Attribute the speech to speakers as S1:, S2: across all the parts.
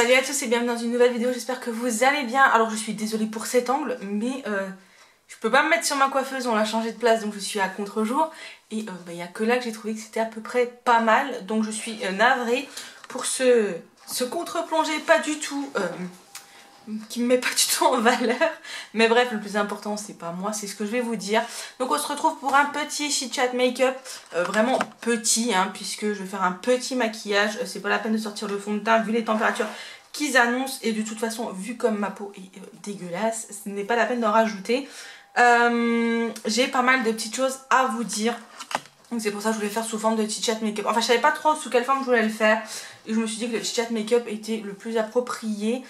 S1: Salut à tous et bienvenue dans une nouvelle vidéo, j'espère que vous allez bien. Alors je suis désolée pour cet angle, mais je peux pas me mettre sur ma coiffeuse, on l'a changé de place donc je suis à contre-jour. Et il n'y a que là que j'ai trouvé que c'était à peu près pas mal, donc je suis navrée pour ce contre-plongé pas du tout, qui me met pas du tout en valeur. Mais bref, le plus important c'est pas moi, c'est ce que je vais vous dire. Donc on se retrouve pour un petit chit chat make-up, vraiment petit hein, puisque je vais faire un petit maquillage. C'est pas la peine de sortir le fond de teint vu les températures qu'ils annoncent et de toute façon vu comme ma peau est dégueulasse, ce n'est pas la peine d'en rajouter. J'ai pas mal de petites choses à vous dire. Donc c'est pour ça que je voulais faire sous forme de chit chat make-up. Enfin je savais pas trop sous quelle forme je voulais le faire. Et je me suis dit que le chit chat make-up était le plus approprié.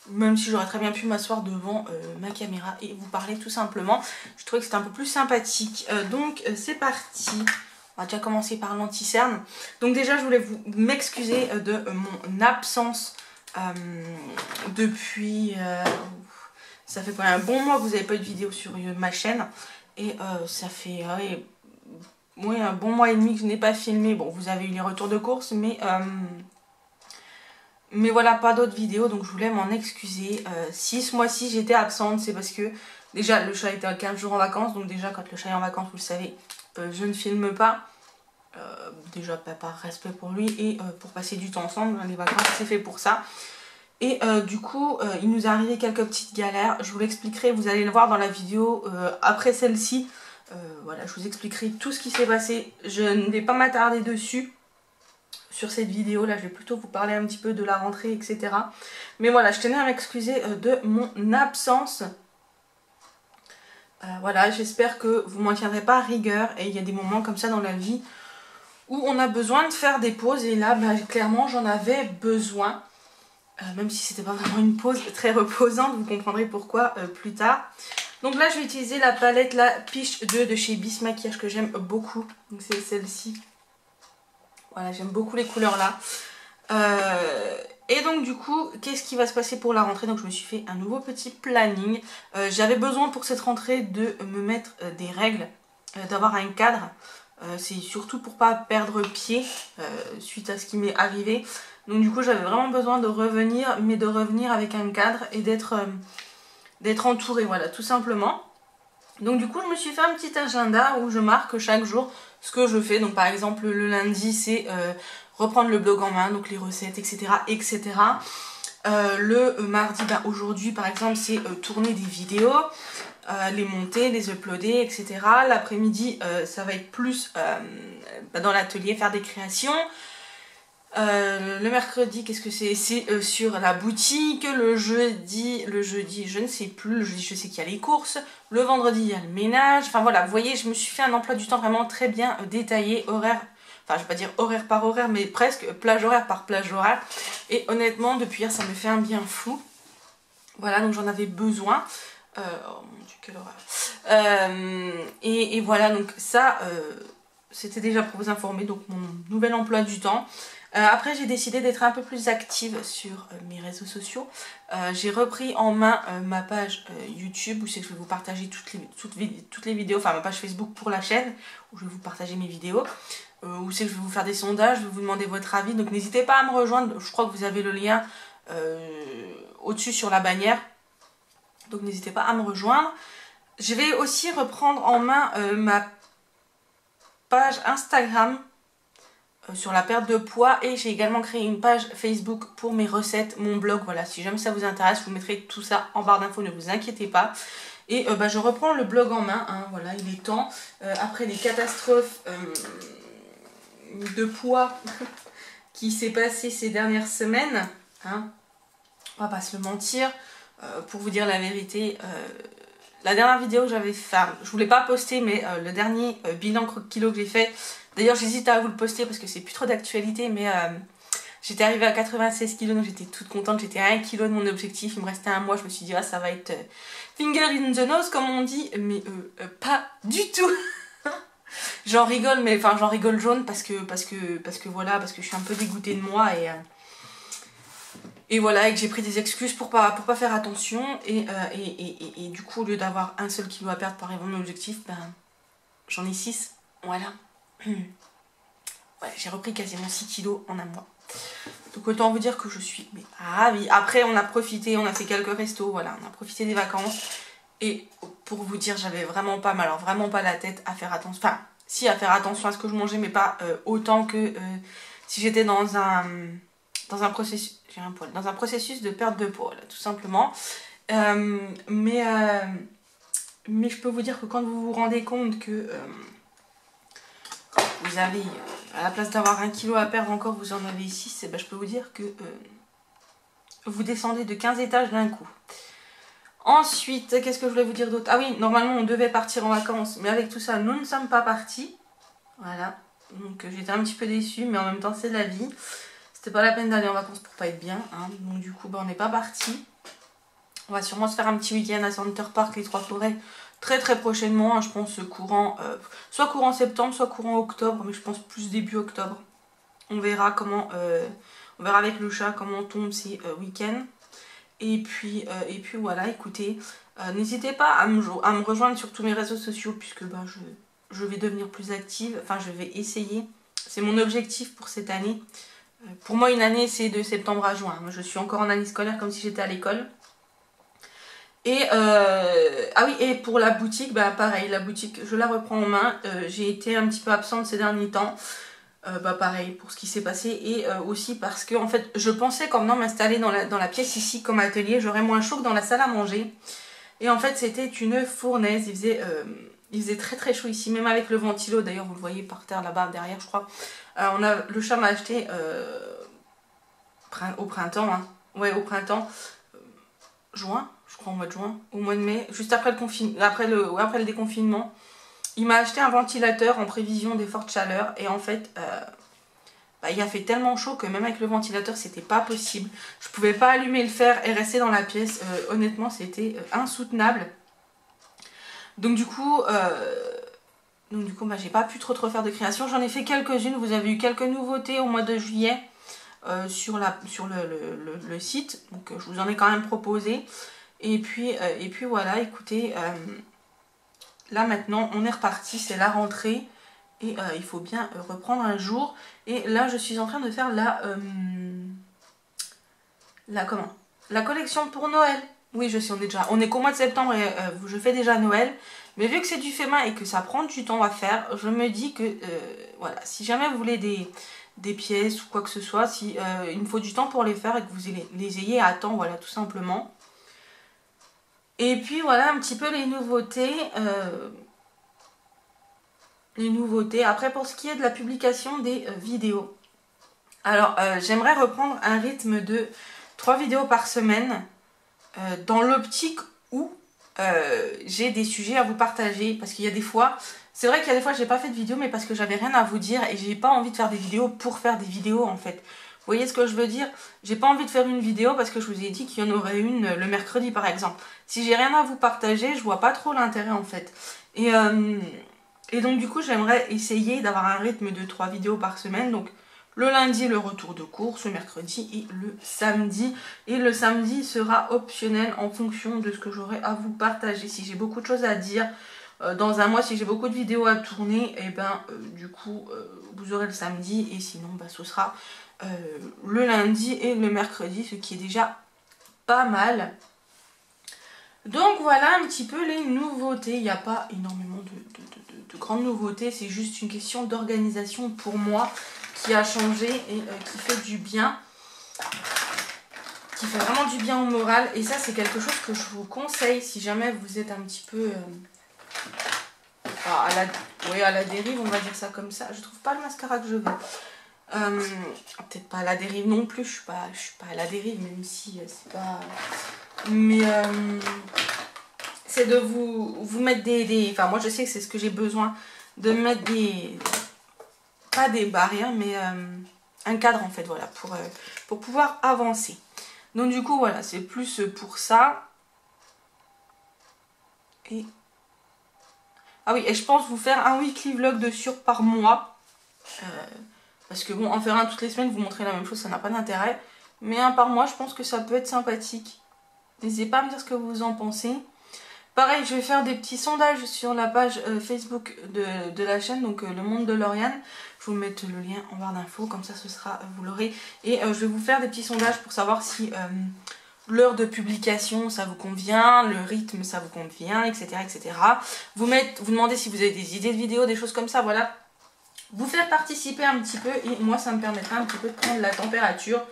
S1: Même si j'aurais très bien pu m'asseoir devant ma caméra et vous parler tout simplement. Je trouvais que c'était un peu plus sympathique. Donc c'est parti. On va déjà commencer par l'anti-cerne. Donc déjà je voulais m'excuser de mon absence depuis... ça fait quand même un bon mois que vous n'avez pas eu de vidéo sur ma chaîne. Et ça fait un bon mois et demi que je n'ai pas filmé. Bon, vous avez eu les retours de course, mais voilà, pas d'autres vidéos, donc je voulais m'en excuser. Si ce mois-ci j'étais absente, c'est parce que déjà le chat était à 15 jours en vacances. Donc déjà quand le chat est en vacances, vous le savez, je ne filme pas. Déjà par respect pour lui et pour passer du temps ensemble. Les vacances c'est fait pour ça. Et du coup il nous est arrivé quelques petites galères. Je vous l'expliquerai, vous allez le voir dans la vidéo après celle-ci. Voilà, je vous expliquerai tout ce qui s'est passé. Je ne vais pas m'attarder dessus. Sur cette vidéo là, je vais plutôt vous parler un petit peu de la rentrée, etc. Mais voilà, je tenais à m'excuser de mon absence. Voilà, j'espère que vous m'en tiendrez pas à rigueur. Et il y a des moments comme ça dans la vie où on a besoin de faire des pauses. Et là, clairement, j'en avais besoin. Même si c'était pas vraiment une pause très reposante, vous comprendrez pourquoi plus tard. Donc là, je vais utiliser la palette, la Peach 2 de chez Bis Maquillage que j'aime beaucoup. Donc c'est celle-ci. Voilà, j'aime beaucoup les couleurs là. Et donc du coup, qu'est-ce qui va se passer pour la rentrée? Donc je me suis fait un nouveau petit planning. J'avais besoin pour cette rentrée de me mettre des règles, d'avoir un cadre. C'est surtout pour pas perdre pied suite à ce qui m'est arrivé. Donc du coup, j'avais vraiment besoin de revenir, mais de revenir avec un cadre et d'être entourée, voilà, tout simplement. Donc du coup, je me suis fait un petit agenda où je marque chaque jour ce que je fais. Donc par exemple, le lundi, c'est reprendre le blog en main, donc les recettes, etc. etc. Le mardi, aujourd'hui par exemple, c'est tourner des vidéos, les monter, les uploader, etc. L'après-midi, ça va être plus dans l'atelier, faire des créations. Le mercredi, qu'est-ce que c'est? C'est sur la boutique. Le jeudi, je ne sais plus. Le jeudi, je sais qu'il y a les courses. Le vendredi, il y a le ménage. Enfin voilà, vous voyez, je me suis fait un emploi du temps vraiment très bien détaillé, horaire. Enfin, je vais pas dire horaire par horaire, mais presque plage horaire par plage horaire. Et honnêtement, depuis hier, ça me fait un bien fou. Voilà, donc j'en avais besoin. Oh mon dieu, quelle horreur. Et voilà, donc ça, c'était déjà pour vous informer. Donc mon nouvel emploi du temps. Après j'ai décidé d'être un peu plus active sur mes réseaux sociaux. J'ai repris en main ma page YouTube où c'est que je vais vous partager toutes les vidéos, enfin ma page Facebook pour la chaîne où je vais vous partager mes vidéos, où c'est que je vais vous faire des sondages, je vais vous demander votre avis, donc n'hésitez pas à me rejoindre, je crois que vous avez le lien au-dessus sur la bannière, donc n'hésitez pas à me rejoindre. Je vais aussi reprendre en main ma page Instagram sur la perte de poids et j'ai également créé une page Facebook pour mes recettes, mon blog, voilà, si jamais ça vous intéresse, je vous mettrai tout ça en barre d'infos, ne vous inquiétez pas. Et je reprends le blog en main, hein, voilà, il est temps, après les catastrophes de poids qui s'est passé ces dernières semaines, hein, on va pas se le mentir, pour vous dire la vérité, la dernière vidéo que j'avais fait, je voulais pas poster, mais le dernier bilan kilo que j'ai fait, d'ailleurs j'hésite à vous le poster parce que c'est plus trop d'actualité, mais j'étais arrivée à 96 kg, donc j'étais toute contente, j'étais à 1 kg de mon objectif, il me restait un mois, je me suis dit ah ça va être finger in the nose comme on dit, mais pas du tout. J'en rigole, mais enfin j'en rigole jaune parce que voilà, parce que je suis un peu dégoûtée de moi et voilà, et que j'ai pris des excuses pour pas faire attention et du coup au lieu d'avoir un seul kilo à perdre par exemple mon objectif, j'en ai 6, voilà. Ouais, j'ai repris quasiment 6 kilos en un mois. Donc autant vous dire que je suis ravie. Après on a profité, on a fait quelques restos, voilà, on a profité des vacances. Et pour vous dire, j'avais vraiment pas, mais alors vraiment pas la tête à faire attention. Enfin, si, à faire attention à ce que je mangeais, mais pas autant que si j'étais dans un processus. J'ai un poil. Dans un processus de perte de poids, là, tout simplement. Mais je peux vous dire que quand vous vous rendez compte que vous avez, à la place d'avoir 1 kilo à perdre encore, vous en avez 6, et ben, je peux vous dire que vous descendez de 15 étages d'un coup. Ensuite, qu'est-ce que je voulais vous dire d'autre? Ah oui, normalement on devait partir en vacances, mais avec tout ça, nous ne sommes pas partis. Voilà, donc j'étais un petit peu déçue, mais en même temps c'est la vie. C'était pas la peine d'aller en vacances pour pas être bien, hein. Donc du coup, on n'est pas partis. On va sûrement se faire un petit week-end à Center Park, les Trois-Forêts, très très prochainement, hein, je pense soit courant septembre, soit courant octobre, mais je pense plus début octobre. On verra comment, on verra avec le chat comment tombe ces week-ends. Et puis voilà, écoutez, n'hésitez pas à me rejoindre sur tous mes réseaux sociaux, puisque je vais devenir plus active, enfin je vais essayer. C'est mon objectif pour cette année. Pour moi, une année, c'est de septembre à juin. Moi, je suis encore en année scolaire comme si j'étais à l'école. Et ah oui, et pour la boutique, pareil, la boutique, je la reprends en main. J'ai été un petit peu absente ces derniers temps. Pareil pour ce qui s'est passé, et aussi parce que en fait je pensais qu'en venant m'installer dans la pièce ici comme atelier, j'aurais moins chaud que dans la salle à manger. Et en fait c'était une fournaise, il faisait très très chaud ici, même avec le ventilo. D'ailleurs vous le voyez par terre là-bas derrière, je crois. Le chat m'a acheté au printemps, hein. Ouais, au printemps, juin, je crois, au mois de juin, au mois de mai, juste après le déconfinement. Il m'a acheté un ventilateur en prévision des fortes chaleurs, et en fait il a fait tellement chaud que même avec le ventilateur c'était pas possible. Je pouvais pas allumer le fer et rester dans la pièce, honnêtement c'était insoutenable. Donc du coup j'ai pas pu trop faire de création. J'en ai fait quelques-unes, vous avez eu quelques nouveautés au mois de juillet sur le site, donc je vous en ai quand même proposé. Et puis voilà, écoutez, là maintenant on est reparti, c'est la rentrée. Et il faut bien reprendre un jour. Et là je suis en train de faire la collection pour Noël. Oui, on est qu'au mois de septembre et je fais déjà Noël. Mais vu que c'est du fait main et que ça prend du temps à faire, je me dis que voilà, si jamais vous voulez des pièces ou quoi que ce soit, si il me faut du temps pour les faire et que vous les ayez à temps, voilà, tout simplement. Et puis voilà un petit peu les nouveautés. Après, pour ce qui est de la publication des vidéos, alors j'aimerais reprendre un rythme de 3 vidéos par semaine, dans l'optique où j'ai des sujets à vous partager, parce qu'il y a des fois, c'est vrai qu'il y a des fois j'ai pas fait de vidéo, mais parce que j'avais rien à vous dire et j'ai pas envie de faire des vidéos pour faire des vidéos en fait. Vous voyez ce que je veux dire? J'ai pas envie de faire une vidéo parce que je vous ai dit qu'il y en aurait une le mercredi par exemple. Si j'ai rien à vous partager, je vois pas trop l'intérêt en fait. Et donc du coup j'aimerais essayer d'avoir un rythme de 3 vidéos par semaine. Donc le lundi le retour de cours, ce mercredi et le samedi. Et le samedi sera optionnel en fonction de ce que j'aurai à vous partager. Si j'ai beaucoup de choses à dire dans un mois, si j'ai beaucoup de vidéos à tourner, et du coup vous aurez le samedi. Et sinon ce sera le lundi et le mercredi, ce qui est déjà pas mal. Donc voilà un petit peu les nouveautés. Il n'y a pas énormément de grandes nouveautés, c'est juste une question d'organisation pour moi qui a changé et qui fait du bien, qui fait vraiment du bien au moral. Et ça c'est quelque chose que je vous conseille si jamais vous êtes un petit peu à la dérive, on va dire ça comme ça. Je trouve pas le mascara que je veux. Peut-être pas à la dérive non plus, je suis pas à la dérive, même si c'est pas... Mais c'est de vous mettre enfin moi je sais que c'est ce que j'ai besoin, de mettre pas des barrières, mais un cadre en fait, voilà, pour pouvoir avancer. Donc du coup voilà, c'est plus pour ça. Et ah oui, et je pense vous faire un weekly vlog de sûr par mois. Parce que bon, en faire un toutes les semaines, vous montrer la même chose, ça n'a pas d'intérêt. Mais un par mois, je pense que ça peut être sympathique. N'hésitez pas à me dire ce que vous en pensez. Pareil, je vais faire des petits sondages sur la page Facebook de la chaîne, donc Le Monde de Lauriane. Je vais vous mettre le lien en barre d'infos, comme ça ce sera, vous l'aurez. Et je vais vous faire des petits sondages pour savoir si l'heure de publication ça vous convient, le rythme ça vous convient, etc. etc. Vous demandez si vous avez des idées de vidéos, des choses comme ça, voilà. Vous faire participer un petit peu et moi ça me permettra un petit peu de prendre la température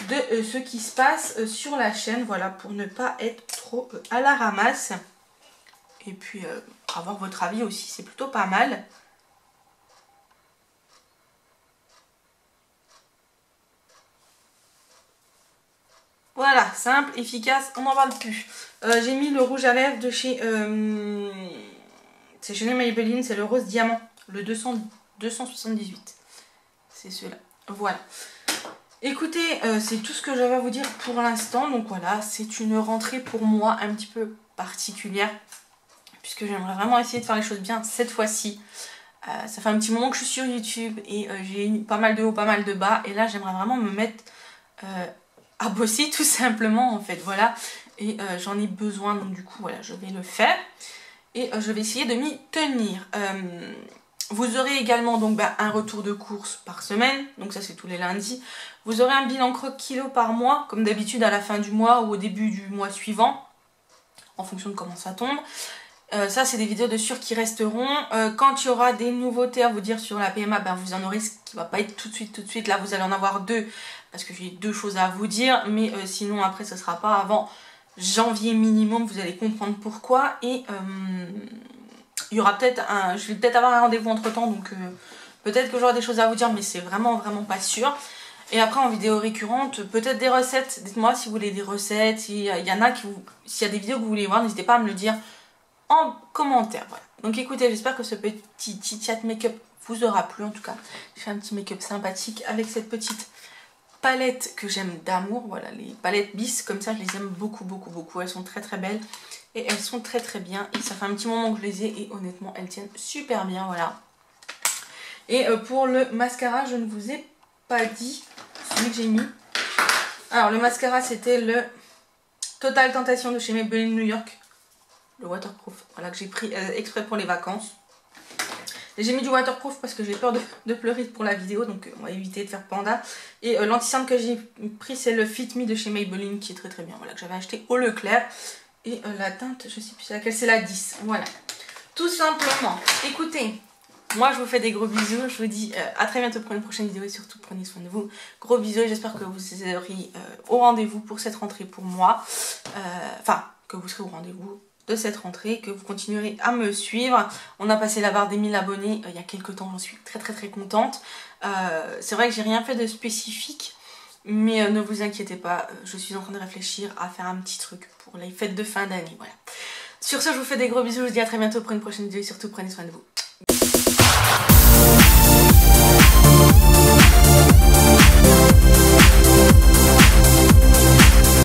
S1: de ce qui se passe sur la chaîne, voilà, pour ne pas être trop à la ramasse. Et puis avoir votre avis aussi, c'est plutôt pas mal. Voilà, simple, efficace, on n'en parle plus. J'ai mis le rouge à lèvres de chez... c'est chez Maybelline, c'est le rose diamant, le 278. C'est celui-là, voilà. Écoutez, c'est tout ce que j'avais à vous dire pour l'instant. Donc voilà, c'est une rentrée pour moi un petit peu particulière, puisque j'aimerais vraiment essayer de faire les choses bien cette fois-ci. Ça fait un petit moment que je suis sur YouTube et j'ai eu pas mal de hauts, pas mal de bas. Et là, j'aimerais vraiment me mettre à bosser tout simplement en fait. Voilà, et j'en ai besoin, donc du coup, voilà, je vais le faire. Et je vais essayer de m'y tenir. Vous aurez également donc un retour de course par semaine, donc ça c'est tous les lundis. Vous aurez un bilan croque kilo par mois, comme d'habitude à la fin du mois ou au début du mois suivant, en fonction de comment ça tombe. Ça c'est des vidéos de sûr qui resteront. Quand il y aura des nouveautés à vous dire sur la PMA, vous en aurez, ce qui va pas être tout de suite. Là vous allez en avoir deux, parce que j'ai deux choses à vous dire, mais sinon après ce sera pas avant janvier minimum, vous allez comprendre pourquoi. Et il y aura peut-être je vais peut-être avoir un rendez-vous entre temps, donc peut-être que j'aurai des choses à vous dire, mais c'est vraiment pas sûr. Et après en vidéo récurrente, peut-être des recettes. Dites-moi si vous voulez des recettes, s'il y en a s'il y a des vidéos que vous voulez voir, n'hésitez pas à me le dire en commentaire. Voilà. Donc écoutez, j'espère que ce petit chat make-up vous aura plu. En tout cas, j'ai fait un petit make-up sympathique avec cette petite palette que j'aime d'amour. Voilà, les palettes bis comme ça, je les aime beaucoup. Elles sont très belles. Et elles sont très bien. Et ça fait un petit moment que je les ai. Et honnêtement, elles tiennent super bien. Voilà. Et pour le mascara, je ne vous ai pas dit celui que j'ai mis. Alors, le mascara, c'était le Total Tentation de chez Maybelline New York. Le waterproof. Voilà, que j'ai pris exprès pour les vacances. J'ai mis du waterproof parce que j'ai peur de pleurer pour la vidéo. Donc, on va éviter de faire panda. Et l'anti-cerne que j'ai pris, c'est le Fit Me de chez Maybelline qui est très bien. Voilà, que j'avais acheté au Leclerc. Et la teinte, je sais plus c'est laquelle, c'est la 10. Voilà. Tout simplement. Écoutez, moi je vous fais des gros bisous. Je vous dis à très bientôt pour une prochaine vidéo et surtout prenez soin de vous. Gros bisous et j'espère que vous serez au rendez-vous pour cette rentrée pour moi. Enfin, que vous serez au rendez-vous de cette rentrée, que vous continuerez à me suivre. On a passé la barre des 1000 abonnés il y a quelques temps. J'en suis très contente. C'est vrai que j'ai rien fait de spécifique. Mais ne vous inquiétez pas, je suis en train de réfléchir à faire un petit truc pour les fêtes de fin d'année, voilà. Sur ce, je vous fais des gros bisous, je vous dis à très bientôt pour une prochaine vidéo et surtout prenez soin de vous.